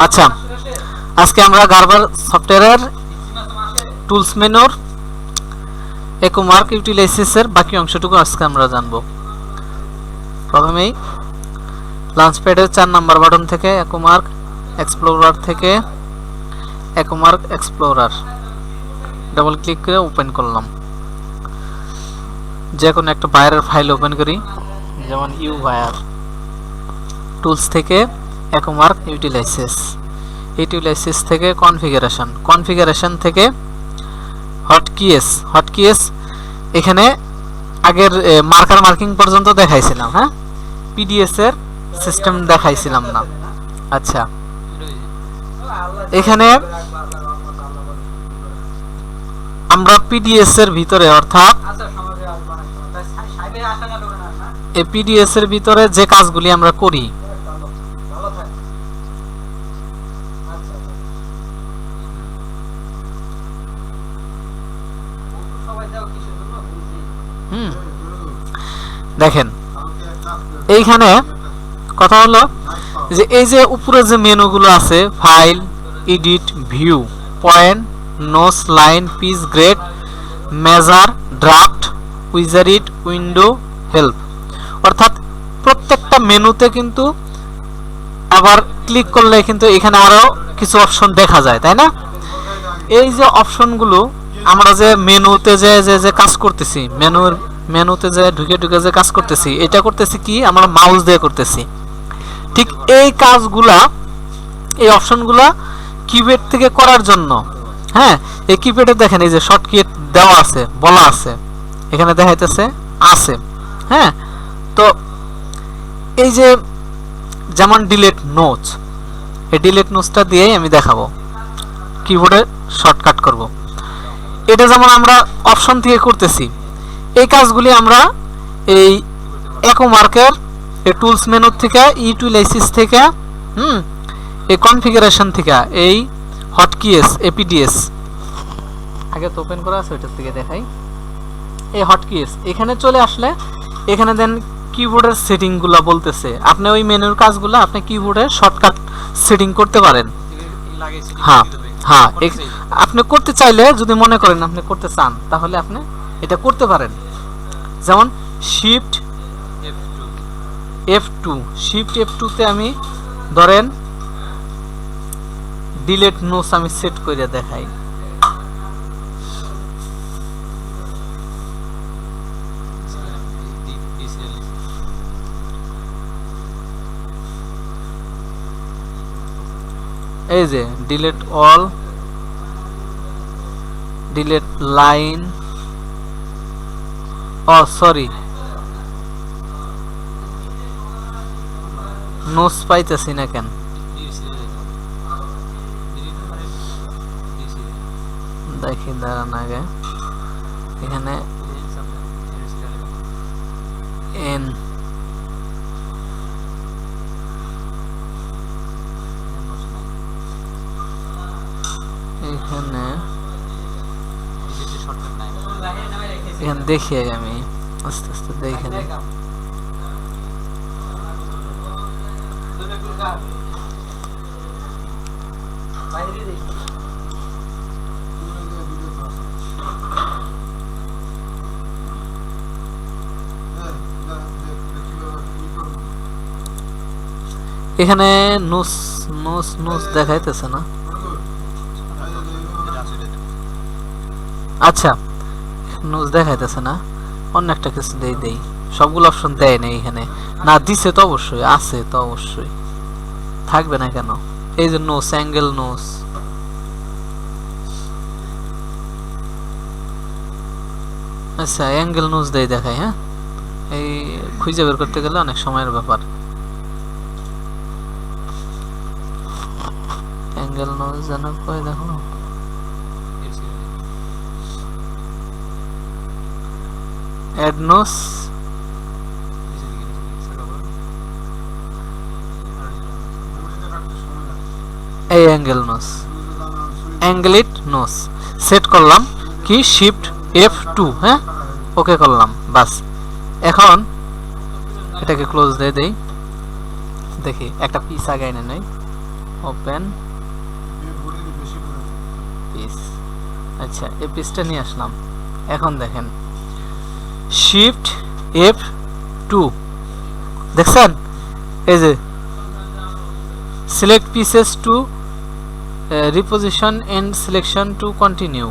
আচ্ছা, আজকে আমরা গার্বার সফটওয়্যারের টুলস মেনুর একুমার্ক ইউটিলাইসিসের বাকি অংশটুকু আজকে আমরা জানব। প্রথমেই লাঞ্চপ্যাডের 4 নাম্বার বাটন থেকে একুমার্ক এক্সপ্লোরার থেকে একুমার্ক এক্সপ্লোরার ডাবল ক্লিক করে ওপেন করলাম। যে কোনো একটা বায়ারের ফাইল ওপেন করি, যেমন ইউ বায়ার। টুলস থেকে একুমার্ক ইউটিলাইসিস থেকে কনফিগারেশন থেকে হটকিস এখানে আগের মার্কার মার্কিং পর্যন্ত দেখাইছিলাম। হ্যাঁ, পিডিএস এর সিস্টেম দেখাইছিলাম না। আচ্ছা, এখানে আমরা পিডিএস এর ভিতরে অর্থাৎ এই পিডিএস এর ভিতরে যে কাজগুলি আমরা করি, দেখেন এইখানে কথা হলো যে এই যে উপরে যে মেনুগুলো আছে, file, edit, view, point, notes, line, piece, grade, measure, draft, wizard, window, help, অর্থাৎ প্রত্যেকটা মেনুতে কিন্তু আবার ক্লিক করলে কিন্তু এখানে আরো কিছু অপশন দেখা যায়, তাই না? এই যে অপশনগুলো আমরা যে মেনুতে যে কাজ করতেছি, মেনুতে যে ঢুকে যে কাজ করতেছি, এটা করতেছি কি আমরা মাউস দিয়ে করতেছি। ঠিক এই কাজগুলা, এই অপশনগুলা কিবোর্ড থেকে করার জন্য, হ্যাঁ, এই কিবোর্ডে দেখেন এই যে শর্টকাট দেওয়া আছে, বলা আছে, এখানে দেখাইতেছে আছে। হ্যাঁ, তো এই যে যেমন ডিলিট নোটস, এই ডিলিট নোটসটা দিয়েই আমি দেখাবো কিবোর্ডে শর্টকাট করব। এটা যেমন আমরা অপশন থেকে করতেছি, এই কাজগুলি আমরা এই একুমার্কের এই টুলস মেনু থেকে, ইউটিলাইসিস থেকে, এই কনফিগারেশন থেকে, এই হটকিস, এপিডিএস আগে তো ওপেন করা আছে, ওইটার থেকে দেখাই। এই হটকিস এখানে চলে আসলে এখানে দেন কিবোর্ডের সেটিংগুলো বলতেছে, আপনি ওই মেনুর কাজগুলো আপনি কিবোর্ডে শর্টকাট সেটিং করতে পারেন। হ্যাঁ হ্যাঁ, আপনি করতে চাইলে, যদি মনে করেন আপনি করতে চান, তাহলে আপনি এটা করতে পারেন। যেমন শিফট F2 তে আমি ধরেন ডিলিট নোটস আমি সেট করে দেখাই। এই যে delete all, delete line, sorry notes পাইতেছি না কেন, দেখি দাঁড়ান আগে। এখানে এন, এখানে দেখি আগে, আমি আস্তে আস্তে দেখে নিই। এখানে নোস দেখাইতেছে না। আচ্ছা, নোস দেখাইতেছে না, অন্য একটা কিছু দেই। সবগুলো অপশন দেয় না এখানে, না দিছে তো অবশ্যই, আছে তো অবশ্যই, থাকবে না কেন? এই যে নোস, অ্যাঙ্গেল নোস, আচ্ছা অ্যাঙ্গেল নোস দেখাই। হ্যাঁ, এই খুঁজে বের করতে গেলে অনেক সময়ের ব্যাপার। অ্যাঙ্গেল নোস যেন কই দেখো, অ্যাড নোস, এই অ্যাঙ্গেল নোস, অ্যাঙ্গেলিট নোস সেট করলাম কি শিফট F2। হ্যাঁ, ওকে করলাম, বাস। এখন এটাকে ক্লোজ দিয়ে দেই, দেখি একটা পিস আগে এনে নেই। Open piece. আচ্ছা, এই পিসটা নিয়ে আসলাম। এখন দেখেন শিফট F2, দেখছেন এই যে select pieces to reposition and selection to continue.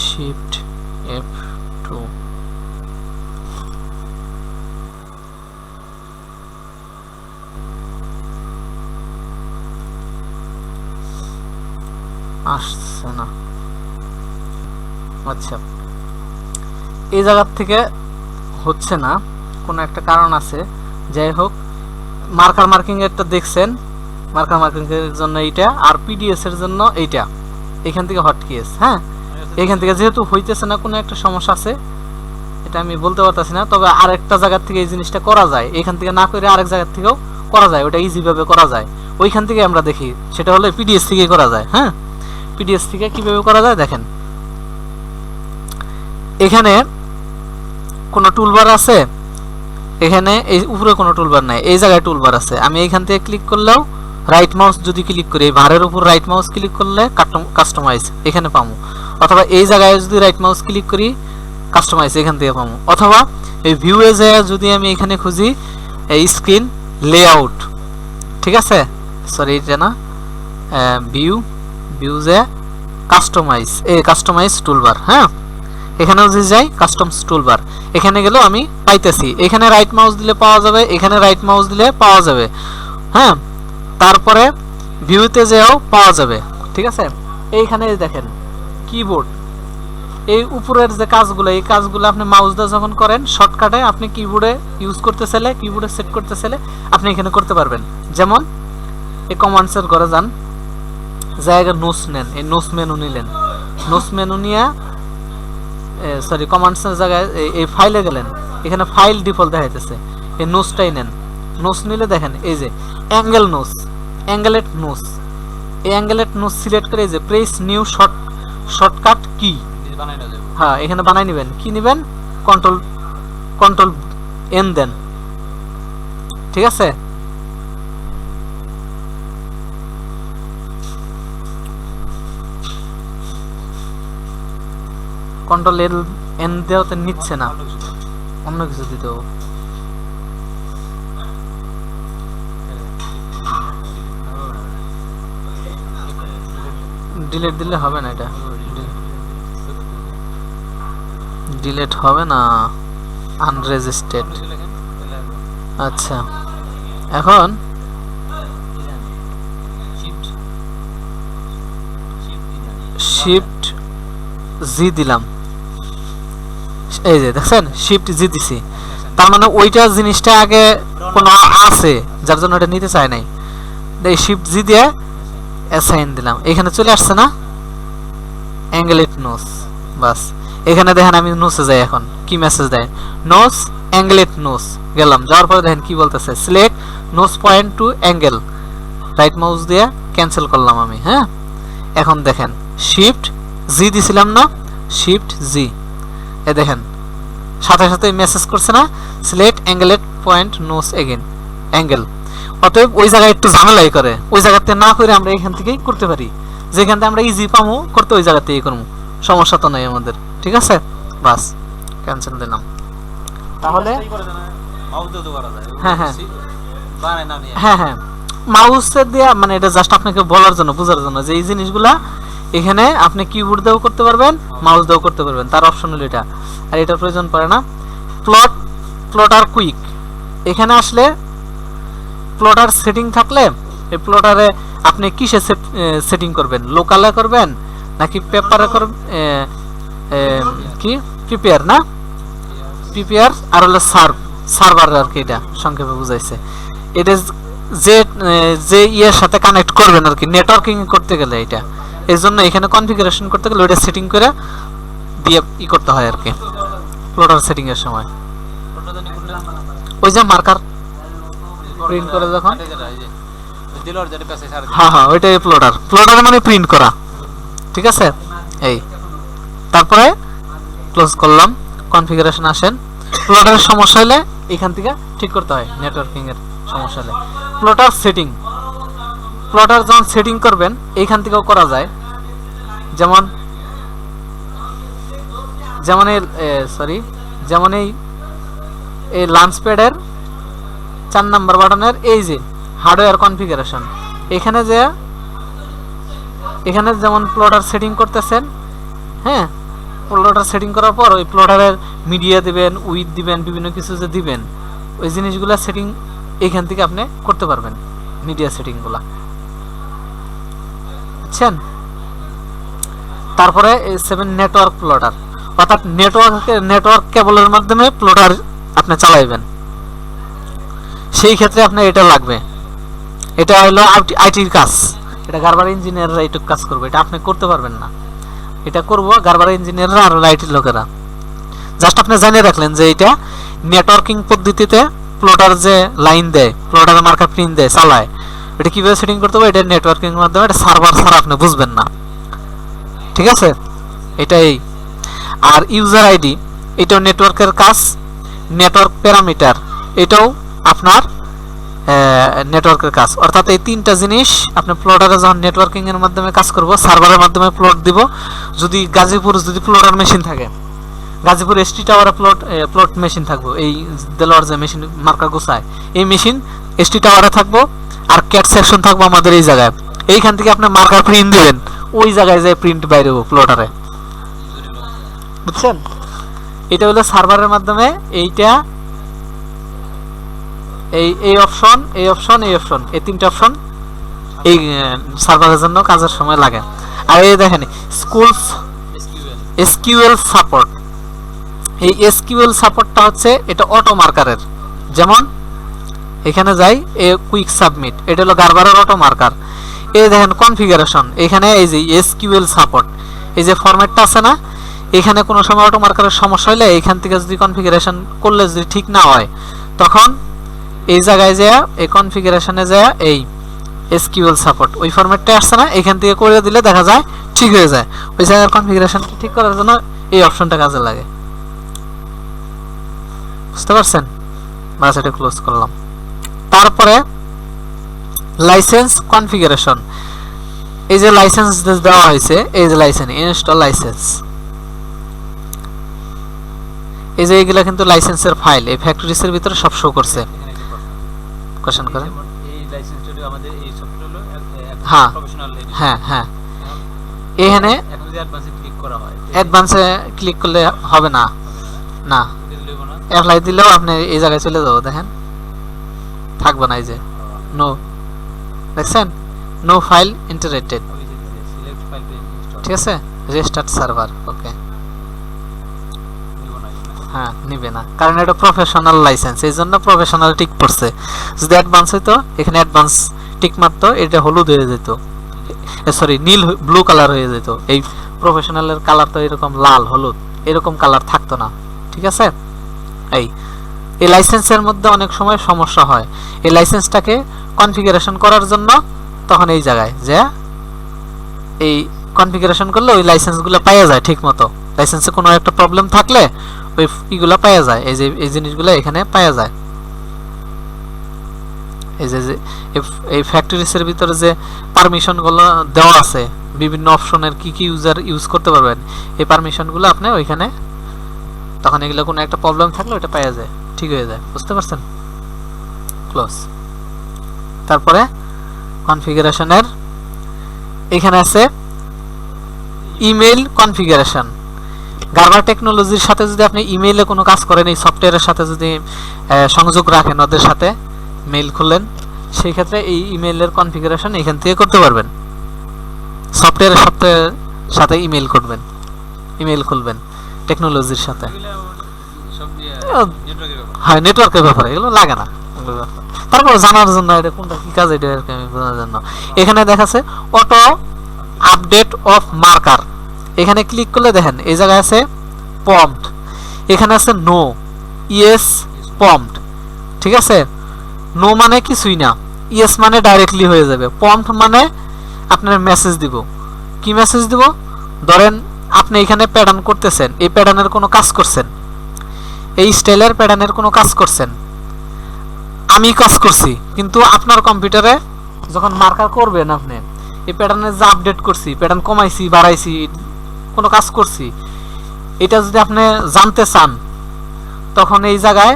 Shift F2. আসছে না। আচ্ছা, এই জায়গা থেকে হচ্ছে না, কোনো একটা কারণ আছে। যাই হোক, মার্কার মার্কিং এরটা দেখছেন, মার্কার মার্কিং এর জন্য এইটা, আর পিডিএস এর জন্য এইটা। এখান থেকে হটকেস, হ্যাঁ, এখান থেকে যেহেতু হইতেছে না, কোনো একটা সমস্যা আছে, এটা আমি বলতে পারতেছি না। তবে আরেকটা জায়গা থেকে এই জিনিসটা করা যায়, এখান থেকে না করে আরেক জায়গা থেকেও করা যায়, ওটা ইজি ভাবে করা যায়। ওইখান থেকে আমরা দেখি, সেটা হলো পিডিএস থেকে করা যায়। হ্যাঁ, পিডিএস থেকে কিভাবে করা যায় দেখেন, এখানে কোনো টুলবার আছে, এখানে এই উপরে কোনো টুলবার নাই, এই জায়গায় টুলবার আছে। আমি এইখান থেকে ক্লিক করলেও, রাইট মাউস যদি ক্লিক করি, এই ভারের উপর রাইট মাউস ক্লিক করলে কাস্টমাইজ এখানে পাবো, অথবা এই জায়গায় যদি রাইট মাউস ক্লিক করি কাস্টমাইজ এখান থেকে পাবো, অথবা এই ভিউ এ যায় যদি আমি এখানে খুঁজি এই স্ক্রিন লেআউট, ঠিক আছে, সরি এটা না, ভিউজে কাস্টমাইজ, এই কাস্টমাইজ টুলবার। হ্যাঁ, এখানেও যদি যাই কাস্টমস টুলবার, এখানে গেলেও আমি পাইতেছি। এখানে রাইট মাউস দিলে পাওয়া যাবে, এখানে রাইট মাউস দিলে পাওয়া যাবে। হ্যাঁ, তারপরে ভিউতে যেও পাওয়া যাবে, ঠিক আছে। এইখানে দেখেন কিবোর্ড, এই উপরের যে কাজগুলো, এই কাজগুলো আপনি মাউস দিয়ে যখন করেন শর্টকাটে, আপনি কিবোর্ডে ইউজ করতে চাইলে, কিবোর্ডে সেট করতে চাইলে আপনি এখানে করতে পারবেন। যেমন এই কমান্ডসের ঘরে যান, জায়গা নোটস নেন, এই নোটস মেনু নিলেন, নোটস মেনু নিয়ে সরি কমান্ডসের জায়গায় এই ফাইলে গেলেন, এখানে ফাইল ডিফল্ট দেখাইতেছে, এই নোটসটাই নেন। নোটস নিলে দেখেন এই যে অ্যাঙ্গেল নোটস, অ্যাঙ্গেলেট নোটস, এই অ্যাঙ্গেলেট নোটস সিলেক্ট করে এই যে প্রেস নিউ শর্টকাট কি, হ্যাঁ এখানে বানাই নেবেন। কি নেবেন, কন্ট্রোল এন দেন, ঠিক আছে। কন্ট্রোল এন দেওয়াতে নিচ্ছে না, অন্য কিছু দিতে হবে। ডিলিট দিলে হবে না, এটা ডিলিট হবে না, আনরেজিস্টার্ড। আচ্ছা, এখন শিফট জি দিলাম, এই যে দেখছেন শিফট জি দিছি, তার মানে ওইটা জিনিসটা আগে কোনো আছে যার জন্য এটা নিতে চায় নাই, এই শিফট জি দিয়ে অ্যাসাইন দিলাম, এখানে চলে আসছে না অ্যাঙ্গেলেট নোস। বাস, এখানে দেখেন আমি নোসে যাই, এখন কি মেসেজ দেয়, নোস অ্যাঙ্গেলেট নোস, গেলাম, যাওয়ার পরে দেখেন কি বলতেছে, select nose point to angle, right mouse দিয়ে ক্যান্সেল করলাম আমি। হ্যাঁ, এখন দেখেন শিফট জি দিছিলাম না, শিফট জি, এ দেখেন সাথে সাথে মেসেজ করছে না, সিলেক্ট অ্যাঙ্গেলেট পয়েন্ট নোস এগেন অ্যাঙ্গেল। অতএব ওই জায়গায় একটু ঝামেলাই করে, ওই জায়গাতে না করে আমরা এখান থেকেই করতে পারি, যেখান থেকে আমরা ইজি পাবো করতে, ওই জায়গাতেই করবো, সমস্যা তো নাই আমাদের, ঠিক আছে। বাস, ক্যান্সেল দিলাম। তাহলে হ্যাঁ হ্যাঁ হ্যাঁ হ্যাঁ, মাউসের দিয়ে মানে এটা জাস্ট আপনাকে বলার জন্য, বোঝার জন্য যে এই জিনিসগুলা এখানে আপনি কিবোর্ড দিয়েও করতে পারবেন, মাউস দিয়েও করতে পারবেন, তার অপশন হলো এটা, আর এটার প্রয়োজন পড়ে না। প্লটার কুইক, এখানে আসলে প্লটার সেটিং থাকলে এই প্লটারে আপনি কিসে সেটিং করবেন, লোকালে করবেন নাকি পেপারে করবেন, কি প্রিপেয়ার না, প্রিপেয়ার আর হলো সার্ভার আর কি, এটা সংক্ষেপে বুঝাইছে। এটা যে যে ইয়ের সাথে কানেক্ট করবেন আর কি, নেটওয়ার্কিং করতে গেলে এটা, এই জন্য এখানে কনফিগারেশন করতে গেলে ওইটা সেটিং করে দিয়ে ই করতে হয় আর কি, প্লটার সেটিং এর সময়। ওই যে মার্কার প্রিন্ট করে যখন দিলর যেটা পেছে সারা হ্যাঁ হ্যাঁ ওইটাই প্লটার। প্লটার মানে প্রিন্ট করা, ঠিক আছে। এই তারপরে ক্লোজ করলাম, কনফিগারেশন আসেন। প্লটারের সমস্যা হলে এখান থেকে ঠিক করতে হয়, নেটওয়ার্কিং এর সমস্যা হলে। প্লটার সেটিং, প্লটার যখন সেটিং করবেন এইখান থেকেও করা যায়। যেমন যেমন এই সরি যেমন এই লাঞ্চ প্যাডের 4 নাম্বার বাটনের এই যে হার্ডওয়্যার কনফিগারেশন, এখানে যে এখানে যেমন প্লটার সেটিং করতেছেন, হ্যাঁ, প্লটার সেটিং করার পর ওই প্লটারের মিডিয়া দিবেন, উইথ দিবেন, বিভিন্ন কিছু যে দিবেন, ওই জিনিসগুলো সেটিং এইখান থেকে আপনি করতে পারবেন, মিডিয়া সেটিংগুলো, বুঝছেন। তারপরে 7 নেটওয়ার্ক প্লটার, অর্থাৎ নেটওয়ার্ক কেবলের মাধ্যমে প্লটার আপনি চালাইবেন, সেই ক্ষেত্রে আপনার এটা লাগবে। এটা হলো আইটির কাজ, এটা গার্বার ইঞ্জিনিয়াররা এইটুক কাজ করবে, এটা আপনি করতে পারবেন না। এটা করবো গার্বার ইঞ্জিনিয়াররা আর আইটির লোকেরা। জাস্ট আপনি জানিয়ে রাখলেন যে এটা নেটওয়ার্কিং পদ্ধতিতে প্লটার যে লাইন দেয়, প্লটারের মার্কার প্রিন্ট দেয়, চালায়, এটা কিভাবে সেটিং করতে হবে, এটা নেটওয়ার্কিং এর মাধ্যমে, এটা সার্ভার ছাড়া আপনি বুঝবেন না, ঠিক আছে। এটাই। আর ইউজার আইডি, এটাও নেটওয়ার্কের কাজ। নেটওয়ার্ক প্যারামিটার, এটাও আপনার নেটওয়ার্কের কাজ। অর্থাৎ এই 3টা জিনিস আপনি প্লটারে যখন নেটওয়ার্কিং এর মাধ্যমে কাজ করব, সার্ভারের মাধ্যমে প্লট দিব। যদি গাজীপুর যদি প্লটার মেশিন থাকে, গাজীপুর এসটি টাওয়ারে প্লট মেশিন থাকবো, এই দেলোয়ার যে মেশিন মার্কা গোছায়, এই মেশিন এসটি টাওয়ারে থাকবো। আর ক্যাট সেকশন থাকবো আমাদের এই জায়গায়। এইখান থেকে আপনি মার্কার প্রিন্ট দিবেন, ওই জায়গায় যায় প্রিন্ট বাইরে হবো প্লটারে, বুঝছেন। এটা হলো সার্ভারের মাধ্যমে। এইটা এই অপশন, এই অপশন, এই অপশন, এই 3টা অপশন এই সার্ভারের জন্য কাজের সময় লাগে। আর এই দেখেন স্কুল এসকিউএল সাপোর্ট, এই এসকিউএল সাপোর্টটা হচ্ছে এটা অটো মার্কারের। যেমন এখানে যাই, এ কুইক সাবমিট, এটা হলো গার্বারের অটো মার্কার। এই দেখেন কনফিগারেশন, এখানে এই যে এসকিউএল সাপোর্ট, এই যে ফরম্যাটটা আছে না, এখানে কোনো সময় অটো মার্কারের সমস্যা হলে এইখান থেকে যদি কনফিগারেশন করলে যদি ঠিক না হয়, তখন এই জায়গায় যায়, এই কনফিগারেশনে যায়, এই এসকিউএল সাপোর্ট ওই ফরম্যাটটা আসছে না, এখান থেকে করে দিলে দেখা যায় ঠিক হয়ে যায়। ওই জায়গার কনফিগারেশন ঠিক করার জন্য এই অপশনটা কাজে লাগে, বুঝতে পারছেন। বাস, এটা ক্লোজ করলাম। তারপরে লাইসেন্স কনফিগারেশন, এই যে লাইসেন্স দেওয়া হয়েছে, এই যে লাইসেন্স ইনস্টল লাইসেন্স, এই যে এগুলা কিন্তু লাইসেন্সের ফাইল, এই ফ্যাক্টরিজের ভিতরে সব শো করছে। কোশ্চেন করেন। এই লাইসেন্সটা আমাদের এই সফটওয়্যার হলো হ্যাঁ প্রফেশনাল এডিশন। হ্যাঁ হ্যাঁ, এখানে এখন যদি অ্যাডভান্সে ক্লিক করা হয়, অ্যাডভান্সে ক্লিক করলে হবে না, না অ্যাপ্লাই দিলেও আপনি এই জায়গায় চলে যাবো, দেখেন থাকবে না, এই যে নো, দেখছেন, no file interacted, select file to install, ঠিক আছে। রেস্টার্ট সার্ভার, ওকে, হ্যাঁ নিবে না, কারণ এটা প্রফেশনাল লাইসেন্স, এই জন্য প্রফেশনাল টিক পড়ছে। যদি অ্যাডভান্স হইতো, এখানে অ্যাডভান্স টিক মারতো, এটা হলুদ হয়ে যেত, সরি নীল, ব্লু কালার হয়ে যেত। এই প্রফেশনালের কালার তো এরকম লাল হলুদ, এরকম কালার থাকতো না, ঠিক আছে। এই লাইসেন্সের মধ্যে অনেক সময় সমস্যা হয়। এই লাইসেন্সটাকে কনফিগারেশন করার জন্য তখন এই জায়গায় যে এই কনফিগারেশন করলে ওই লাইসেন্সগুলো পাওয়া যায় ঠিক মতো। লাইসেন্সে কোনো একটা প্রবলেম থাকলে ওই ইগুলা পাওয়া যায়, এই যে এই জিনিসগুলো এখানে পাওয়া যায়। এই যে এই ফ্যাক্টরিজের ভিতরে যে পারমিশনগুলো দেওয়া আছে, বিভিন্ন অপশনের কি কি ইউজার ইউজ করতে পারবেন, এই পারমিশনগুলো আপনি ওইখানে, তখন এগুলো কোনো একটা প্রবলেম থাকলে ওটা পাওয়া যায়, ঠিক হয়ে যায়, বুঝতে পারছেন। ক্লোজ। তারপরে কনফিগারেশনের এখানে আছে ইমেইল কনফিগারেশন। গার্বার টেকনোলজির সাথে যদি আপনি ইমেইলে কোনো কাজ করেন, এই সফটওয়্যারের সাথে যদি সংযোগ রাখেন, ওদের সাথে মেইল খুললেন, সেই ক্ষেত্রে এই ইমেইলের কনফিগারেশন এখান থেকে করতে পারবেন। সফটওয়্যারের সাথে ইমেইল করবেন, ইমেইল খুলবেন টেকনোলজির সাথে, হ্যাঁ নেটওয়ার্কের ব্যাপারে এগুলো লাগে না। তারপর জানার জন্য এটা কোনটা কি কাজ, এটা আমি বোঝার জন্য এখানে দেখাচ্ছে অটো আপডেট অফ মার্কার। এখানে ক্লিক করলে দেখেন এই জায়গায় আছে প্রম্পট, এখানে আছে নো, ইয়েস প্রম্পট, ঠিক আছে। নো মানে কিছুই না, ইয়েস মানে ডাইরেক্টলি হয়ে যাবে, প্রম্পট মানে আপনার মেসেজ দিব। কি মেসেজ দিব? ধরেন আপনি এখানে প্যাটার্ন করতেছেন, এই প্যাটার্নের কোনো কাজ করছেন, এই স্টাইলের প্যাটার্নের কোনো কাজ করছেন, আমি কাজ করছি, কিন্তু আপনার কম্পিউটারে যখন মার্কার করবেন আপনি এই প্যাটার্নে যা আপডেট করছি, প্যাটার্ন কমাইছি বাড়াইছি, কোনো কাজ করছি, এটা যদি আপনি জানতে চান তখন এই জায়গায়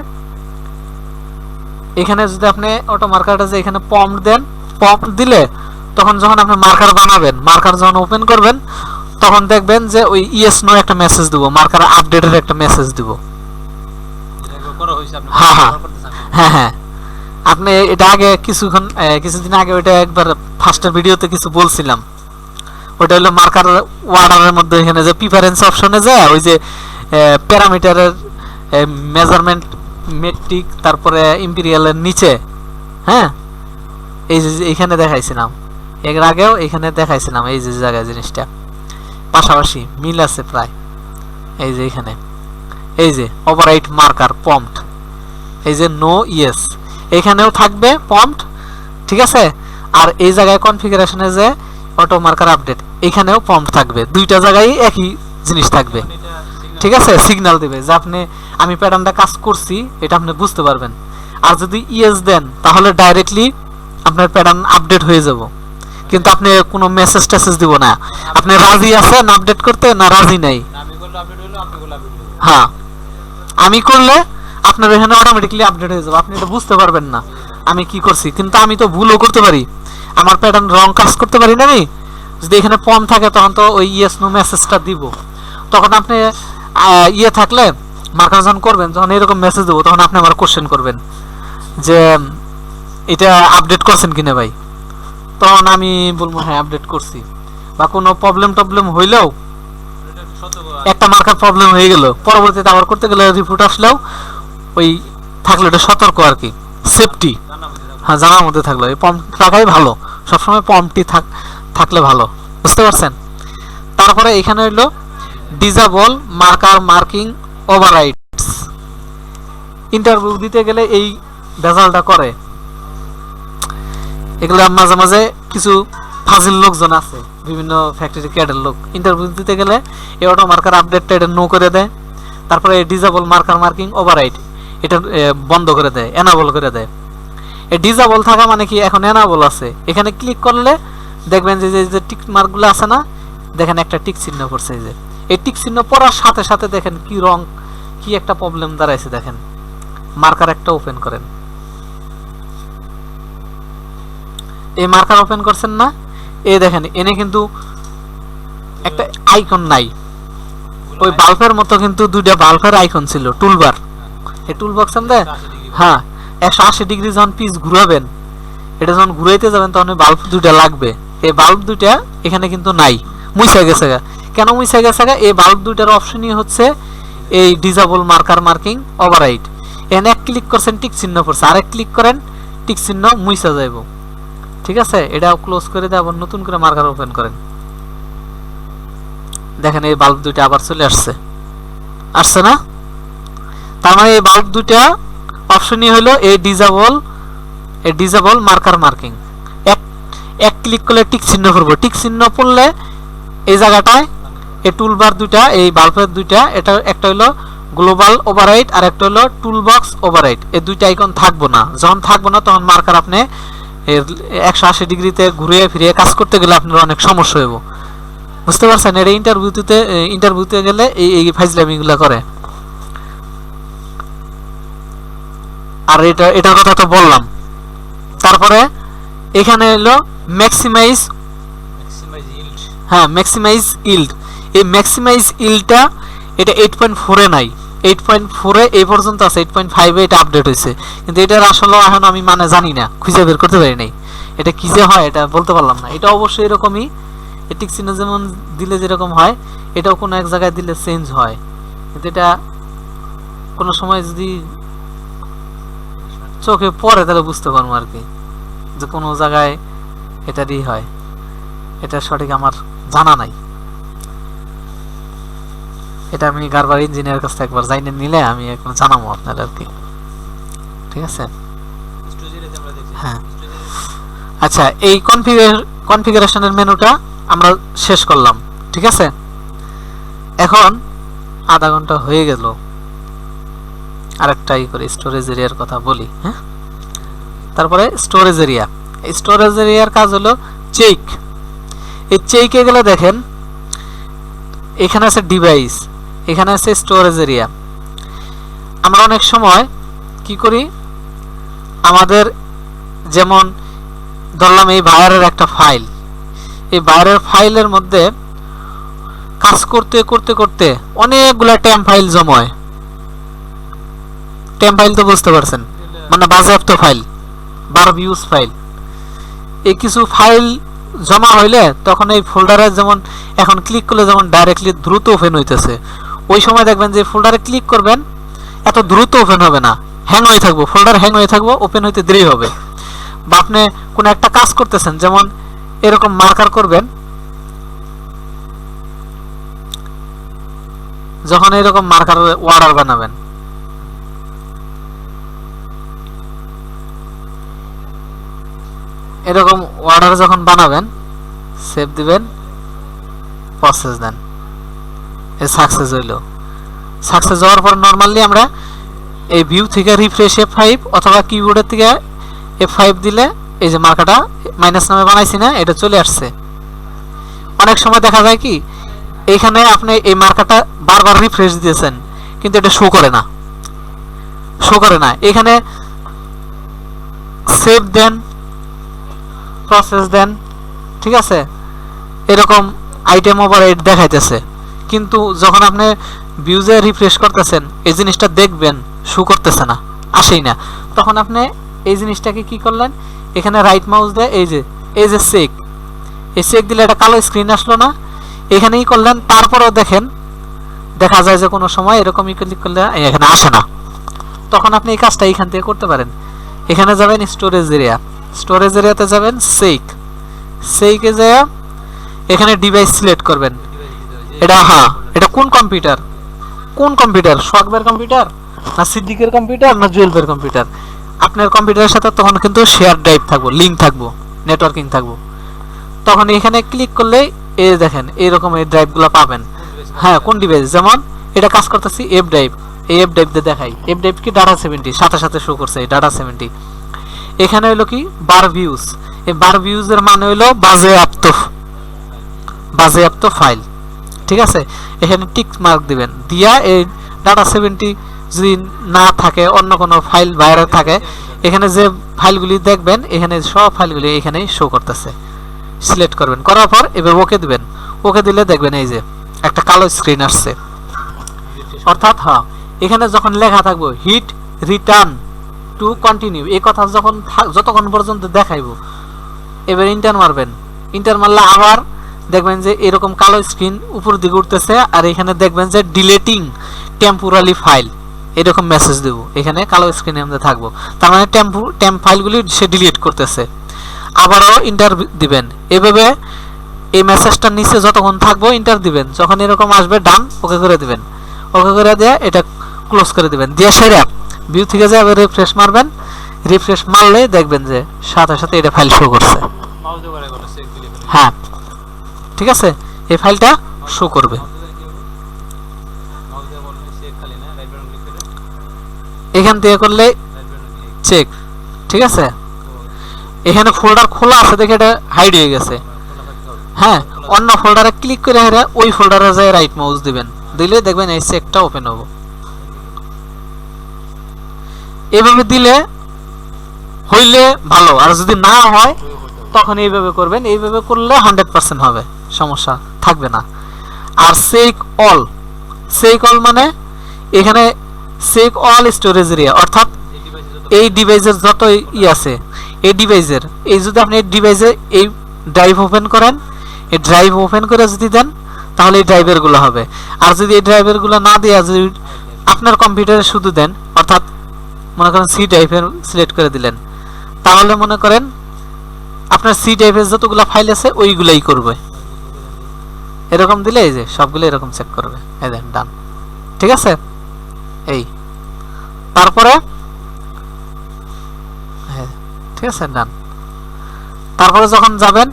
এখানে যদি আপনি অটো মার্কারটা যে এখানে প্রম্পট দেন, প্রম্পট দিলে তখন যখন আপনি মার্কার বানাবেন, মার্কার যখন ওপেন করবেন তখন দেখবেন যে ওই ইয়েস নো একটা মেসেজ দিব, মার্কার আপডেটের একটা মেসেজ দিব। হ্যাঁ হ্যাঁ হ্যাঁ হ্যাঁ, আপনি এটা আগে কিছুদিন আগে ওইটা একবার ফার্স্টের ভিডিওতে কিছু বলছিলাম, ওইটা হলো মার্কার ওয়ার্ডারের মধ্যে এখানে যে প্রিফারেন্স অপশনে যায় ওই যে প্যারামিটারের মেজারমেন্ট মেট্রিক তারপরে ইম্পেরিয়ালের নিচে, হ্যাঁ এই যে এখানে দেখাইছিলাম, এর আগেও এখানে দেখাইছিলাম, এই যে জায়গায় জিনিসটা পাশাপাশি মিল আছে প্রায়। এই যে এখানে এই যে ওভাররাইট মার্কার প্রম্পট, এই যে নো ইয়েস এখানেও থাকবে প্রম্পট, ঠিক আছে। আর এই জায়গায় কনফিগারেশনে যে অটো মার্কার আপডেট এখানেও প্রম্পট থাকবে, দুইটা জায়গায় একই জিনিস থাকবে, ঠিক আছে। সিগন্যাল দেবে যে আপনি আমি প্যাটার্নটা কাজ করছি, এটা আপনি বুঝতে পারবেন। আর যদি ইয়েস দেন তাহলে ডাইরেক্টলি আপনার প্যাটার্ন আপডেট হয়ে যাব, কিন্তু আপনি কোনো মেসেজ টেসেজ দিব না, আপনি রাজি আছেন আপডেট করতে না রাজি নাই। হ্যাঁ, আমি করলে আপনার এখানে অটোমেটিক্যালি আপডেট হয়ে যাবে, আপনি এটা বুঝতে পারবেন না আমি কি করছি, কিন্তু আমি তো ভুলও করতে পারি, আমার প্যাটার্ন রং কাজ করতে পারি না। আমি যদি এখানে পম থাকে তখন তো ওই ইয়েস নো মেসেজটা দিব, তখন আপনি ইয়ে থাকলে মার্কার যখন করবেন, যখন এরকম মেসেজ দেবো তখন আপনি আমার কোশ্চেন করবেন যে এটা আপডেট করছেন কিনা ভাই, তখন আমি বলবো হ্যাঁ আপডেট করছি। বা কোনো প্রবলেম হইলেও একটা মার্কার প্রবলেম হয়ে গেল, পরবর্তীতে আবার করতে গেলে রিপোর্ট আসলেও ওই থাকলো এটা সতর্ক আর কি, সেফটি, হ্যাঁ জানার মধ্যে থাকলো। এই পম্প থাকাই ভালো, সবসময় পম্পটি থাকলে ভালো, বুঝতে পারছেন। তারপরে এখানে হইলো ডিসেবল মার্কার মার্কিং ওভাররাইডস। ইন্টারভিউ দিতে গেলে এই রেজাল্টটা করে, এগুলো মাঝে মাঝে কিছু ফাজিল লোকজন আছে, বিভিন্ন ফ্যাক্টরি ক্যাডের লোক, ইন্টারভিউ দিতে গেলে এই অটো মার্কার আপডেটটা এটা নো করে দেয়, তারপরে এই ডিসেবল মার্কার মার্কিং ওভাররাইড এটা বন্ধ করে দেয়, এনাবল করে দেয়। এই ডিসেবল থাকা মানে কি, এখন এনাবল আছে, এখানে ক্লিক করলে দেখবেন যে যে টিক মার্কগুলো আছে না, দেখেন একটা টিক চিহ্ন পড়ছে, এই যে এই টিক চিহ্ন পড়ার সাথে সাথে দেখেন কি রং কি একটা প্রবলেম দাঁড়াইছে, দেখেন মার্কার একটা ওপেন করেন, এই মার্কার ওপেন করছেন না, এই দেখেন এনে কিন্তু একটা আইকন নাই, ওই বাল্বের মতো কিন্তু দুইটা বাল্বের আইকন ছিল, টুলবার, এই টুল বক্স এর হ্যাঁ 180 ডিগ্রি যখন পিস ঘুরাবেন, এটা যখন ঘুরাইতে যাবেন তখন বাল্ব দুইটা লাগবে, এই বাল্ব দুইটা এখানে কিন্তু নাই, মুইসা গেছে। কেন মুইসা গেছে? এই বাল্ব দুইটার অপশনই হচ্ছে এই ডিসেবল মার্কার মার্কিং ওভাররাইড। এনে এক ক্লিক করছেন টিক চিহ্ন পড়ছে, আরেক ক্লিক করেন টিক চিহ্ন মুইসা যাইব, ঠিক আছে। এটা ক্লোজ করে দিয়ে আবার নতুন করে মার্কার ওপেন করেন, দেখেন এই বাল্ব দুইটা আবার চলে আসছে না। তার মানে এই বাল্ব দুইটা অপশনই হলো এই ডিসেবল মার্কার মার্কিং। এক ক্লিক করলে টিক চিহ্ন পড়ব, টিক চিহ্ন পড়লে এই জায়গাটায় এই টুলবার দুইটা, এই বাল্বের দুইটা, এটা একটা হলো গ্লোবাল ওভাররাইড আর একটা হলো টুলবক্স ওভাররাইড, এই দুইটা আইকন থাকবো না। যখন থাকবো না তখন মার্কার আপনি 180 ডিগ্রিতে ঘুরিয়ে ফিরিয়ে কাজ করতে গেলে আপনার অনেক সমস্যা হইব, বুঝতে পারছেন। এটা ইন্টারভিউতে গেলে এই ফাইজলামিগুলো করে। আর এটার কথা তো বললাম। তারপরে এখানে হলো ম্যাক্সিমাইজ ইল্ড। এই ম্যাক্সিমাইজ ইল্ডটা এটা 8.4 এ নাই, 8.4 এ এই পর্যন্ত আছে, 8.5 এ এটা আপডেট হয়েছে, কিন্তু এটার আসলে এখন আমি মানে জানি না, খুঁজে বের করতে পারি নাই, এটা কি যে হয় এটা বলতে পারলাম না। এটা অবশ্যই এরকমই, টিক চিহ্ন যেমন দিলে যেরকম হয় এটাও কোনো এক জায়গায় দিলে চেঞ্জ হয়, কিন্তু এটা কোনো সময় যদি চোখে পড়ে তাহলে বুঝতে পারবো আর কি যে কোনো জায়গায় এটারই হয়, এটা সঠিক আমার জানা নাই। এটা আমি গারবার ইঞ্জিনিয়ার কাছ থেকে একবার জানিয়ে নিলে আমি এখন জানাবো আপনাদের আর কি, ঠিক আছে। হ্যাঁ আচ্ছা, এই কনফিগারেশনের মেনুটা আমরা শেষ করলাম, ঠিক আছে। এখন আধা ঘন্টা হয়ে গেল, আরেকটাই করে স্টোরেজ এরিয়ার কথা বলি। হ্যাঁ, তারপরে স্টোরেজ এরিয়া। স্টোরেজ এরিয়ার কাজ হলো চেক। এই চেকে গেলে দেখেন এখানে আছে ডিভাইস, এখানে আছে স্টোরেজ এরিয়া। আমরা অনেক সময় কি করি, আমাদের যেমন ধরলাম এই বাইরের একটা ফাইল, এই বাইরের ফাইলের মধ্যে কাজ করতে করতে করতে অনেকগুলা টেম ফাইল জমায়। টেম ফাইল তো বুঝতে পারছেন, মানে বাজেয়াপ্ত ফাইল, বারব ইউজ ফাইল। এই কিছু ফাইল জমা হইলে তখন এই ফোল্ডারে যেমন এখন ক্লিক করলে যেমন ডাইরেক্টলি দ্রুত ওপেন হইতেছে, ওই সময় দেখবেন যে ফোল্ডারে ক্লিক করবেন এত দ্রুত ওপেন হবে না, হ্যাং হয়ে থাকবো, ফোল্ডার হ্যাং হয়ে থাকবো, ওপেন হইতে দেরি হবে। বা আপনি কোনো একটা কাজ করতেছেন, যেমন এরকম মার্কার করবেন, যখন এরকম মার্কার অর্ডার বানাবেন, এরকম অর্ডার যখন বানাবেন, সেভ দিবেন, প্রসেস দেন, এ সাকসেস হইল। সাকসেস হওয়ার পর নরমালি আমরা এই ভিউ থেকে রিফ্রেশ F5 অথবা কিবোর্ডের থেকে F5 দিলে এই যে মার্কাটা মাইনাস নামে বানাইছি না, এটা চলে আসছে। অনেক সময় দেখা যায় কি এইখানে আপনি এই মার্কাটা বারবার রিফ্রেশ দিয়েছেন কিন্তু এটা শো করে না, শো করে না। এখানে সেভ দেন, প্রসেস দেন, ঠিক আছে, এরকম আইটেম ওভাররাইট দেখাইতেছে, কিন্তু যখন আপনি ভিউজে রিফ্রেশ করতেছেন এই জিনিসটা দেখবেন শো করতেছে না, আসেই না। তখন আপনি এই জিনিসটাকে কি করলেন, এখানে রাইট মাউস দিয়ে এই যে চেক, এই চেক দিলে এটা কালো স্ক্রিন আসলো না, এখানেই করলেন। তারপরেও দেখেন দেখা যায় যে কোনো সময় এরকমই ক্লিক করলে এখানে আসে না, তখন আপনি এই কাজটা এখান থেকে করতে পারেন। এখানে যাবেন স্টোরেজ এরিয়া, স্টোরেজ এরিয়াতে যাবেন চেক, চেকে যায় এখানে ডিভাইস সিলেক্ট করবেন। এটা হ্যাঁ, এটা কোন কম্পিউটার, কোন কম্পিউটার, শখবের কম্পিউটার না সিদ্দিকের কম্পিউটার না জুয়েলবের কম্পিউটার। আপনার কম্পিউটারের সাথে তখন কিন্তু শেয়ার ড্রাইভ থাকবো, লিঙ্ক থাকবো, নেটওয়ার্কিং থাকবো। তখন এখানে ক্লিক করলে এই দেখেন এইরকম এই ড্রাইভগুলো পাবেন। হ্যাঁ, কোন ডিভাইস, যেমন এটা কাজ করতেছি এফ ড্রাইভ, এই এফ ড্রাইভ দিয়ে দেখাই। এফ ড্রাইভ কি ডাটা 70 সাথে সাথে শো করছে এই ডাটা 70। এখানে হলো কি বার ভিউজ, এই বার ভিউজের মানে হলো বাজেয়াপ্ত ফাইল, ঠিক আছে। এখানে টিক মার্ক দিবেন, দিয়া এই ডাটা 70 যদি না থাকে, অন্য কোনো ফাইল বাইরে থাকে, এখানে যে ফাইলগুলি দেখবেন এখানে সব ফাইলগুলি এখানেই শো করতেছে। সিলেক্ট করবেন, করার পর এবার ওকে দিবেন। ওকে দিলে দেখবেন এই যে একটা কালো স্ক্রিন আসছে, অর্থাৎ হ্যাঁ এখানে যখন লেখা থাকবো হিট রিটার্ন টু কন্টিনিউ, এই কথা যখন যতক্ষণ পর্যন্ত দেখাইবো, এবার ইন্টার মারবেন। ইন্টার মারলে আবার দেখবেন যে এরকম কালো স্ক্রিন উপর দিকে উঠতেছে, আর এখানে দেখবেন যে ডিলেটিং টেম্পোরারি ফাইল, এরকম মেসেজ দেবো। এখানে কালো স্ক্রিনে আমরা থাকবো, তার মানে টেম্প ফাইলগুলি সে ডিলিট করতেছে। আবারও ইন্টার দিবেন, এভাবে এই মেসেজটার নিচে যতক্ষণ থাকবো ইন্টার দিবেন। যখন এরকম আসবে ডান, ওকে করে দিবেন। ওকে করে দিয়ে এটা ক্লোজ করে দিবেন, দিয়ে সেরে ভিউ থেকে যাবে, রিফ্রেশ মারবেন। রিফ্রেশ মারলে দেখবেন যে সাথে সাথে এটা ফাইল শো করছে। হ্যাঁ, ঠিক আছে, এই ফাইলটা শো করবে। এখান থেকে করলে চেক, ঠিক আছে। এখানে ফোল্ডার খোলা আছে দেখে এটা হাইড হয়ে গেছে। হ্যাঁ, অন্য ফোল্ডারে ক্লিক করে ওই ফোল্ডারে যায় রাইট মাউস দিবেন, দিলে দেখবেন এই চেকটা ওপেন হবে। এইভাবে দিলে হইলে ভালো, আর যদি না হয় তখন এইভাবে করবেন। এইভাবে করলে 100% হবে, সমস্যা থাকবে না। আর চেক অল, চেক অল মানে এখানে চেক অল স্টোরেজ এরিয়া, অর্থাৎ এই ডিভাইসের যত আছে এই ডিভাইসের, এই যদি আপনি এই ডিভাইসে এই ড্রাইভ ওপেন করেন, এই ড্রাইভ ওপেন করে যদি দেন তাহলে এই ড্রাইভের গুলো হবে। আর যদি এই ড্রাইভের গুলো না দিয়ে যদি আপনার কম্পিউটারে শুধু দেন, অর্থাৎ মনে করেন সি ড্রাইভের সিলেক্ট করে দিলেন, তাহলে মনে করেন আপনার সি ড্রাইভের যতগুলো ফাইল আছে ওইগুলাই করবে। এরকম দিলে এই যে সবগুলো এরকম চেক করবে, এই দেখেন ডান, ঠিক আছে। এই তারপরে ঠিক আছে ডান। তারপরে যখন যাবেন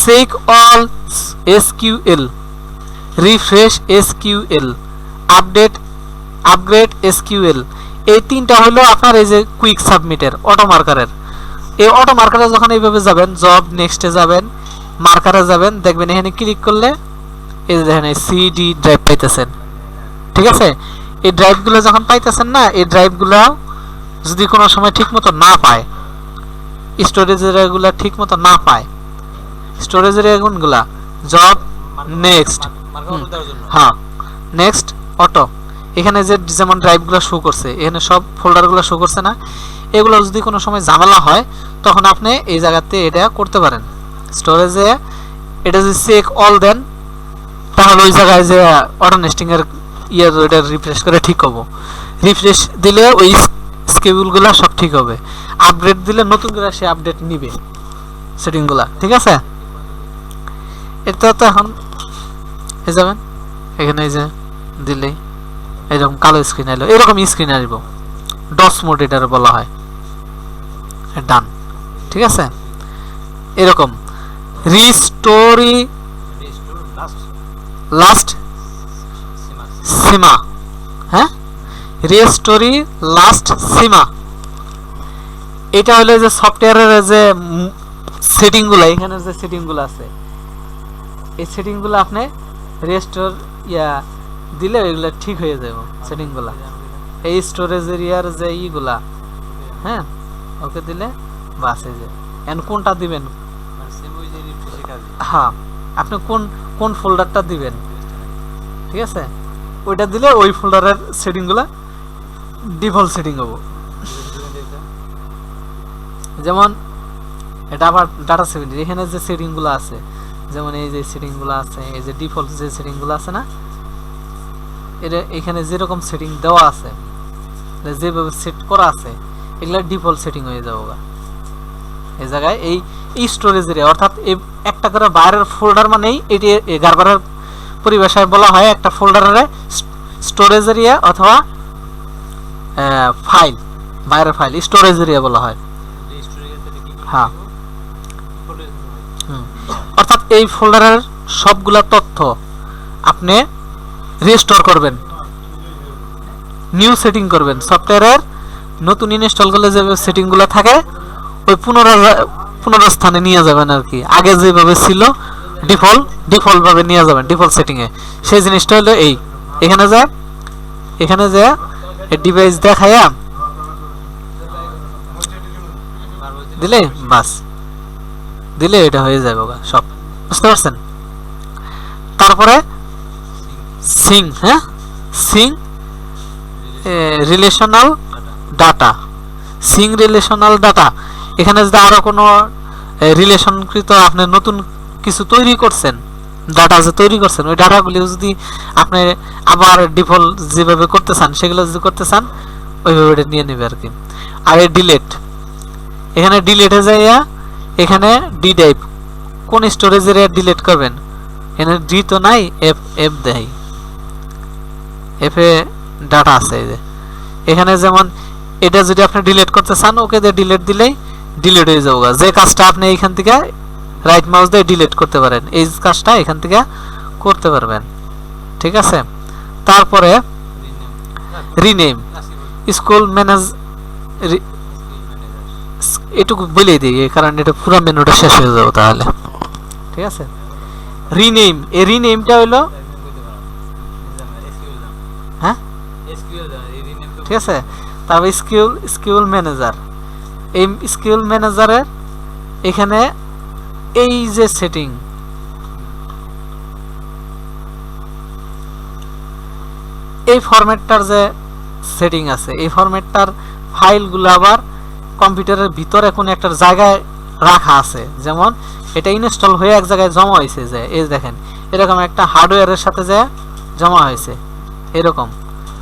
check all SQL, refresh SQL, upgrade SQL, এই তিনটা হলো আপনার এই যে কুইক সাবমিটের অটো মার্কারের। এই অটো মার্কারে যখন এইভাবে যাবেন, জব নেক্সটে যাবেন, মার্কারে যাবেন, দেখবেন এখানে ক্লিক করলে এই যে দেখেন সিডি ড্রাইভ পাইতেছেন। ঠিক আছে, এই ড্রাইভগুলো যখন পাইতেছেন না, এই ড্রাইভগুলো যদি কোনো সময় ঠিক মতো না পায়, স্টোরেজ এরিয়াগুলো ঠিক মতো না পায়, স্টোরেজ এরিয়াগুলা জব নেক্সট, হ্যাঁ নেক্সট অটো, এখানে যে যেমন ড্রাইভগুলো শো করছে, এখানে সব ফোল্ডারগুলো শো করছে না, এগুলো যদি কোনো সময় ঝামেলা হয় তখন আপনি এই জায়গাতে এটা করতে পারেন। স্টোরেজে এটা যদি চেক অল দেন তাহলে ওই জায়গায় যে অটো নেস্টিং এর এটা রিফ্রেশ করে ঠিক হবো। রিফ্রেশ দিলে ওই স্কেডিউলগুলো সব ঠিক হবে। আপডেট দিলে নতুন করে সে আপডেট নিবে সেটিংগুলা। ঠিক আছে, এটা তো এখন এই যাবেন এখানে এই যে দিলেই এরকম কালো স্ক্রিন এলো, এরকম স্ক্রিন আসবো, ডস মোড এটার বলা হয়, ডান। ঠিক আছে, এরকম রিস্টোরি লাস্ট সীমা, হ্যাঁ রিস্টোরি লাস্ট সীমা, এটা হলো যে সফটওয়্যারের যে সেটিংগুলো, এখানে যে সেটিংগুলো আছে এই সেটিংগুলো আপনি রেস্টোর দিলে এগুলো ঠিক হয়ে যাবে সেটিংগুলো। এই স্টোরেজ এরিয়ার যে ইগুলা, হ্যাঁ ওকে দিলে বাস এই যে এখন কোনটা দিবেন, হ্যাঁ আপনি কোন কোন ফোল্ডারটা দিবেন, ঠিক আছে ওইটা দিলে ওই ফোল্ডারের সেটিংগুলা ডিফল্ট সেটিং হবো। যেমন এটা আবার ডাটা সেটিং, এখানে যে সেটিংগুলো আছে, যেমন এই যে সেটিংগুলো আছে, এই যে ডিফল্ট যে সেটিংগুলো আছে না, এটা এখানে যেরকম সেটিং দেওয়া আছে, যেভাবে সেট করা আছে, এগুলা ডিফল্ট সেটিং হয়ে যাবে এই জায়গায়। এই স্টোরেজ এরিয়া অর্থাৎ একটা করে বাইরের ফোল্ডার মানেই এটি গারবারের পরিভাষায় বলা হয় একটা ফোল্ডারের স্টোরেজ এরিয়া অথবা ফাইল, বাইরের ফাইল স্টোরেজ এরিয়া বলা হয়। হ্যাঁ, অর্থাৎ এই ফোল্ডারের সবগুলা তথ্য আপনি রিস্টোর করবেন, নিউ সেটিং করবেন। সফটওয়্যারের নতুন ইনস্টল করলে যে সেটিংগুলো থাকে ওই পুনরস্থানে নিয়ে যাবেন আর কি, আগে যেভাবে ছিল ডিফল্ট ভাবে নিয়ে যাবেন ডিফল্ট সেটিং এ। সেই জিনিসটা হলো এখানে যে ডিভাইস দেখায়া দিলে বাস, দিলে এটা হয়ে যাবে সব, বুঝতে পারছেন। তারপরে সিং, হ্যাঁ Singh relational data, Singh relational data, এখানে যদি আরো কোনো রিলেশনকৃত আপনি নতুন কিছু তৈরি করছেন, ডাটা যে তৈরি করছেন, ওই ডাটাগুলি যদি আপনি আবার ডিফল্ট যেভাবে করতে চান সেগুলো যদি করতে চান ওইভাবে এটা নিয়ে নেবে আর কি। আর এই ডিলেট, এখানে ডিলেটে যাইয়া এখানে ডি টাইপ কোন স্টোরেজ এরিয়া ডিলিট করবেন, এখানে ডি তো নাই, এফ দেয়, এফ এ ডাটা আছে এই যে এখানে। যেমন এটা যদি আপনি ডিলিট করতে চান ওকে দিয়ে ডিলিট দিলেই ডিলিট হয়ে যাবে। যে কাজটা আপনি এইখান থেকে রাইট মাউস দিয়ে ডিলিট করতে পারেন, এই কাজটা এখান থেকে করতে পারবেন। ঠিক আছে, তারপরে রিনেম স্কুল ম্যানেজ, এটুকু বলেই দিই কারণ এটা পুরো মেনুটা শেষ হয়ে যাবে তাহলে। ঠিক আছে, রিনেম, এই রিনেমটা হলো হ্যাঁ ঠিক আছে। তারপর স্কিল ম্যানেজার, এই স্কিল ম্যানেজারের এখানে এই যে সেটিং, এই ফরম্যাটটার যে সেটিং আছে, এই ফরম্যাটটার ফাইলগুলো আবার কম্পিউটারের ভিতরে কোন একটা জায়গায় রাখা আছে। যেমন এটা ইনস্টল হয়ে এক জায়গায় জমা হয়েছে, যে এই দেখেন এরকম একটা হার্ডওয়্যারের সাথে যে জমা হয়েছে, এরকম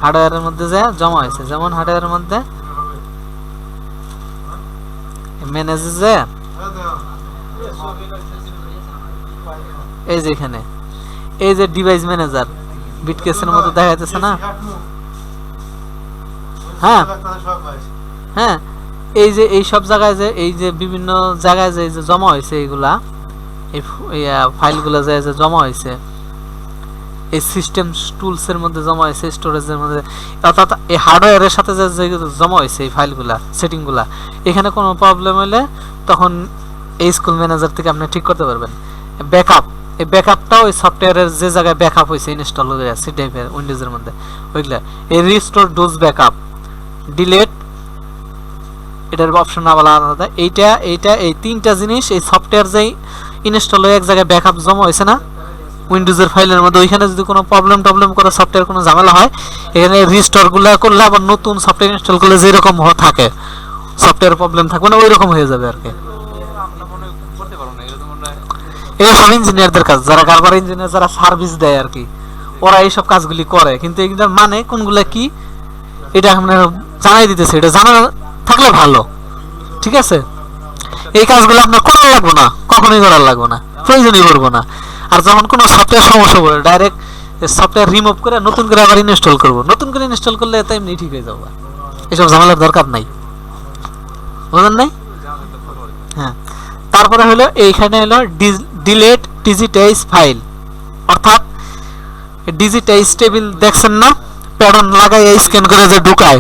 হার্ডওয়্যারের মধ্যে যে জমা হয়েছে। যেমন হার্ডওয়্যারের মধ্যে ম্যানেজ যে এই যে এখানে এই যে ডিভাইস ম্যানেজার বিটকেসের মতো দেখা যাচ্ছে না, হ্যাঁ হ্যাঁ এই যে এই সব জায়গায় যে এই যে বিভিন্ন জায়গায় যে এই যে জমা হয়েছে এইগুলা, এই ফাইলগুলো যে যে জমা হয়েছে এই সিস্টেম টুলসের মধ্যে জমা হয়েছে, স্টোরেজের মধ্যে, অর্থাৎ এই হার্ডওয়্যারের সাথে যে জমা হয়েছে এই ফাইলগুলা, সেটিংগুলা, এখানে কোনো প্রবলেম হলে তখন এই স্কুল ম্যানেজার থেকে আপনি ঠিক করতে পারবেন। ব্যাকআপ, এই ব্যাকআপটাও ওই সফটওয়্যারের যে জায়গায় ব্যাকআপ হয়েছে ইনস্টল হয়ে আছে টাইপের উইন্ডোজের মধ্যে ওইগুলা, এই রিস্টোর ডোজ ব্যাকআপ, ডিলেট, এটার অপশন আলাদা। এইটা এইটা এই তিনটা জিনিস এই সফটওয়্যার যেই ইনস্টল হয়ে এক জায়গায় ব্যাকআপ জমা হয়েছে না উইন্ডোজের ফাইলের মধ্যে, ওইখানে যদি কোনো প্রবলেম করে সফটওয়্যার কোনো ঝামেলা হয়, এখানে রিস্টোরগুলো করলে আবার নতুন সফটওয়্যার ইনস্টল করলে যেরকম থাকে সফটওয়্যার প্রবলেম থাকবে না, ওই রকম হয়ে যাবে আর কি। আমরা মনে হয় করতে পারবো না, এগুলো তো মনে হয় এগুলো সব ইঞ্জিনিয়ারদের কাজ, যারা গার্বার ইঞ্জিনিয়ার, যারা সার্ভিস দেয় আর কি, ওরা এইসব কাজগুলি করে। কিন্তু এগুলোর মানে কোনগুলা কি এটা আমরা জানাই দিতেছে, এটা জানা থাকলে ভালো, ঠিক আছে। এই কাজগুলো আপনার করার লাগবে না, কখনোই করার লাগবে না, প্রয়োজনই করবো না। আর যখন কোনো সফটওয়্যার সমস্যা পড়ে ডাইরেক্ট সফটওয়্যার রিমুভ করে নতুন করে আবার ইনস্টল করবো, নতুন করে ইনস্টল করলে তো এমনি ঠিক হয়ে যাবে, এসব ঝামেলার দরকার নাই, বুঝলেন নাই? হ্যাঁ, তারপরে হলো এইখানে হলো ডিলেট ডিজিটাইজ ফাইল, অর্থাৎ ডিজিটাইজ টেবিল দেখছেন না, প্যাটার্ন লাগাই স্ক্যান করে যে ঢুকায়,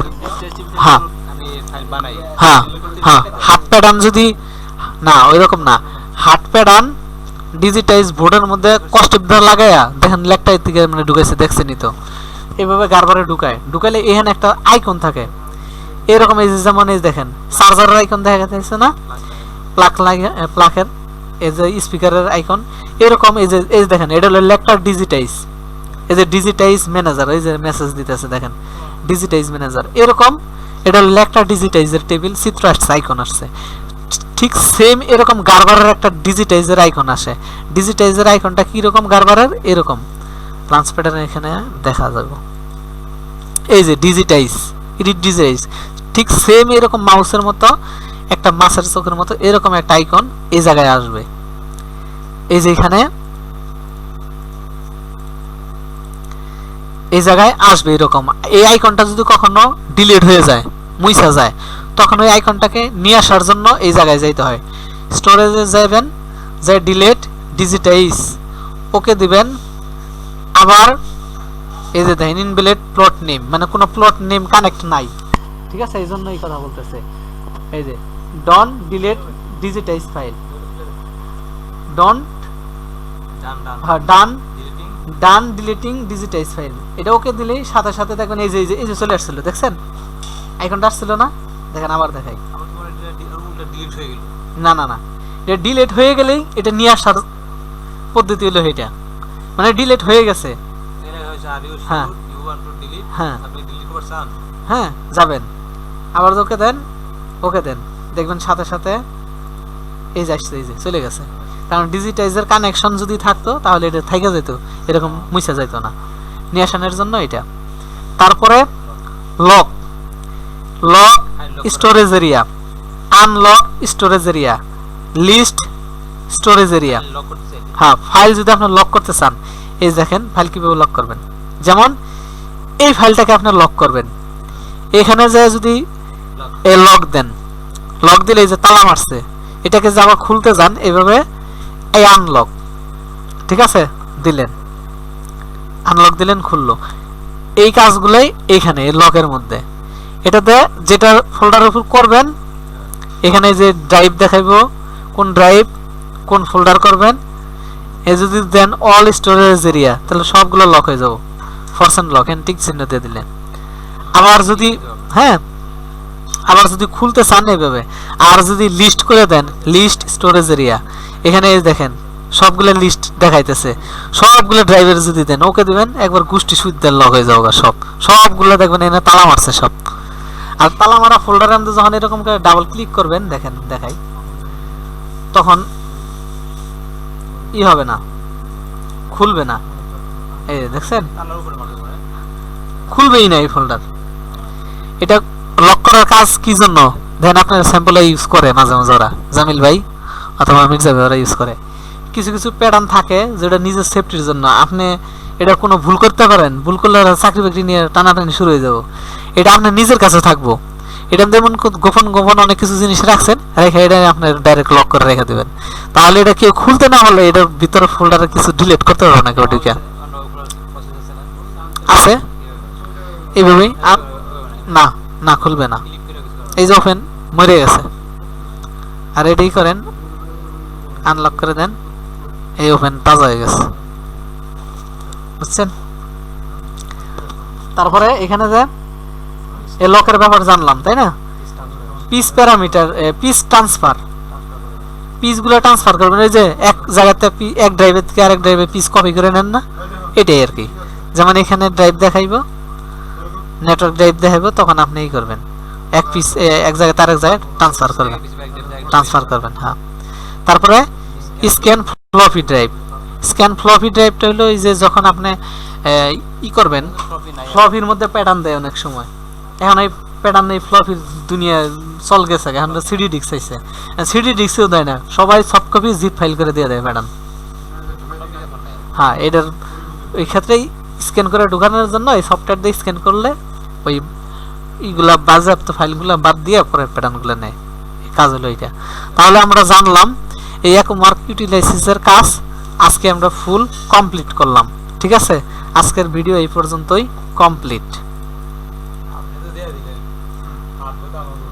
হ্যাঁ আমি ফাইল বানাই, হ্যাঁ হ্যাঁ, হাত প্যাটার্ন যদি না ওইরকম না, হাত প্যাটার্ন ডিজিটাইজ বোর্ডের মধ্যে কস্টেপদার লাগায়া দেখেন লেকটাই থেকে মানে ঢুকাইছে, দেখছেনই তো, এইভাবে গারবারে ঢুকাইলে এখানে একটা আইকন থাকে এরকম, এই যে যেমন এই দেখেন চার্জারের আইকন দেখা যাচ্ছে না, প্লাকের এই যে স্পিকারের আইকন, এরকম এই যে দেখেন এটা হলো লেকটার ডিজিটাইজ, এই যে ডিজিটাইজ ম্যানেজার, এই যে মেসেজ দিতেছে দেখেন ডিজিটাইজ ম্যানেজার, এরকম এটা হলো লেকটার ডিজিটাইজের টেবিল, চিত্র আসছে, আইকন আসছে। ঠিক সেম এরকম গারবারের একটা ডিজিটাইজের আইকন আসে, ডিজিটাইজের আইকনটা কি রকম গারবারের এরকম ট্রান্সপেটার এখানে দেখা যাবে, এই যে ডিজিটাইজ, এডিট ডিজিটাইজ, ঠিক সেম এরকম মাউসের মতো একটা মাছের চোখের মতো এরকম একটা আইকন এই জায়গায় আসবে, এই যে এখানে এই জায়গায় আসবে এরকম। এই আইকনটা যদি কখনো ডিলিট হয়ে যায়, মুইসা যায়, তখন ওই আইকনটাকে নিয়ে আসার জন্য এই জায়গায় যাইতে হয়, স্টোরেজে যাবেন, যে ডিলেট ডিজিটাইজ ওকে দিবেন, আবার এই যে দেখেন ইনভ্যালিড প্লট নেম, মানে কোনো প্লট নেম কানেক্ট নাই, ঠিক আছে, এই জন্য এই কথা বলতেছে, এই যে don't delete digitise file, don't done deleting digitise file, এটা ওকে দিলেই সাথে সাথে দেখবেন এই যে এই যে চলে আসছিল, দেখছেন আইকনটা আসছিল না, দেখেন আবার দেখাই, আমার তো মনে হয় এটা ডিলিট হয়ে গেল, না না না, এটা ডিলিট হয়ে গেলেই এটা নিয়ে আসার পদ্ধতি হলো এটা, মানে ডিলিট হয়ে গেছে, এর হচ্ছে আর ইউ হ্যাঁ ইউ ওয়ান্ট টু ডিলিট, হ্যাঁ আপনি ডিলিট করছেন, হ্যাঁ যাবেন আবার ওকে দেন, ওকে দেন, দেখবেন সাথে সাথে এই যে আসছে, এই যে চলে গেছে, কারণ ডিজিটাইজের কানেকশন যদি থাকতো তাহলে এটা থেকে যেত, এরকম মুছে যেত না, নিয়ে আসানোর জন্য এটা। তারপরে lock, lock storage area, unlock storage area, list storage area, lock করতে চাই, হ্যাঁ ফাইল যদি আপনি লক করতে চান, এই দেখেন ফাইল কিভাবে লক করবেন, যেমন এই ফাইলটাকে আপনি লক করবেন, এখানে যে যদি এই লক দেন, লক দিলে এই যে তালা মারছে, এটাকে যে আবার খুলতে যান এইভাবে এই আনলক, ঠিক আছে দিলেন, আনলক দিলেন খুললো, এই কাজগুলোই এইখানে লকের মধ্যে, এটাতে যেটা ফোল্ডারের উপর করবেন, এখানে যে ড্রাইভ দেখাইবো, কোন ড্রাইভ কোন ফোল্ডার করবেন, এই যদি দেন অল স্টোরেজ এরিয়া, তাহলে সবগুলো লক হয়ে যাবো, % লক এন্ড টিক চিহ্ন দিয়ে দিলেন। আবার যদি হ্যাঁ আবার যদি খুলতে চান এইভাবে, আর যদি লিস্ট করে দেন লিস্ট স্টোরেজ এরিয়া, এখানে এই দেখেন সবগুলো লিস্ট দেখাইতেছে, সবগুলো ড্রাইভের যদি দেন ওকে দিবেন, একবার গোষ্ঠী সুবিধার লক হয়ে যাওয়া সবগুলো দেখবেন এনে তালা মারছে সব। আর তালা মারা ফোল্ডারের মধ্যে যখন এরকম করে ডাবল ক্লিক করবেন, দেখেন দেখাই, তখন ই হবে না, খুলবে না, এই দেখছেন তালার উপরে মারতে পারে, খুলবেই না এই ফোল্ডার। এটা লক করার কাজ কি জন্য দেন, আপনার স্যাম্পলে ইউজ করে মাঝে মাঝে ওরা, জামিল ভাই অথবা মির্জা ভাই ওরা ইউজ করে, কিছু কিছু প্যাটার্ন থাকে যেটা নিজের সেফটির জন্য, আপনি এটা কোনো ভুল করতে পারেন, ভুল করলে চাকরি বাকরি নিয়ে টানাটানি শুরু হয়ে যাব, এটা আপনার নিজের কাছে থাকবো, এটা যেমন গোপন গোপন অনেক কিছু জিনিস রাখছেন, রেখে এটা আপনার ডাইরেক্ট লক করে রেখে দিবেন। তাহলে এটা কেউ খুলতে না পারলে এটার ভিতরে ফোল্ডারে কিছু ডিলিট করতে পারবে না কেউ ঢুকে। অন্য উপর প্রসেস আছে না? আছে এইভাবেই আর না না খুলবে না। ক্লিক করে কিছু করা এই যে ওপেন মরে গেছে, আর এটাই করেন আনলক করে দেন, এই ওপেন তাজা হয়ে গেছে, বুঝছেন? তারপরে এখানে যে এই লকের ব্যাপার জানলাম, তাই না? পিস প্যারামিটার, পিস ট্রান্সফার, পিসগুলো ট্রান্সফার করবেন। এই যে এক জায়গাতে এক ড্রাইভের থেকে আরেক ড্রাইভে পিস কপি করে নেন না, এটাই আর কি। যেমন এখানে ড্রাইভ দেখাইব, নেটওয়ার্ক ড্রাইভ দেখাইব, তখন আপনি এই করবেন এক পিস এক জায়গাতে আরেক জায়গায় ট্রান্সফার করবেন, ট্রান্সফার করবেন। হ্যাঁ, তারপরে scan floppy drive. Scan floppy ড্রাইভটা হলো এই যে যখন আপনি ই করবেন, কপি নাই। ফ্লপির মধ্যে প্যাটার্ন দেয় অনেক সময়। এখন এই প্যাটার্ন এই ফ্লপির দুনিয়া চল গেছে, এখন সিডি ডিস্ক চাইছে, সিডি ডিস্কও দেয় না, সবাই সফট কপি জিপ ফাইল করে দিয়ে দেয় প্যাটার্ন। হ্যাঁ, এটার ওই ক্ষেত্রেই স্ক্যান করে ঢুকানোর জন্য এই সফটওয়্যার দিয়ে স্ক্যান করলে ওই এইগুলা বাজেয়াপ্ত ফাইলগুলো বাদ দিয়ে পরে প্যাটার্নগুলো নেয়। এই কাজ হলো এইটা। তাহলে আমরা জানলাম এই একমার্ক ইউটিলাইসিসের কাজ আজকে আমরা ফুল কমপ্লিট করলাম। ঠিক আছে, আজকের ভিডিও এই পর্যন্তই কমপ্লিট। আপনি তো দিয়ে দিলেন। মারবো তো আমাকে।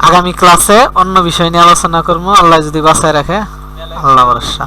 আগামী ক্লাসে অন্য বিষয় নিয়ে আলোচনা করবো, আল্লাহ যদি বাঁচায় রাখে। আল্লাহ ভরসা।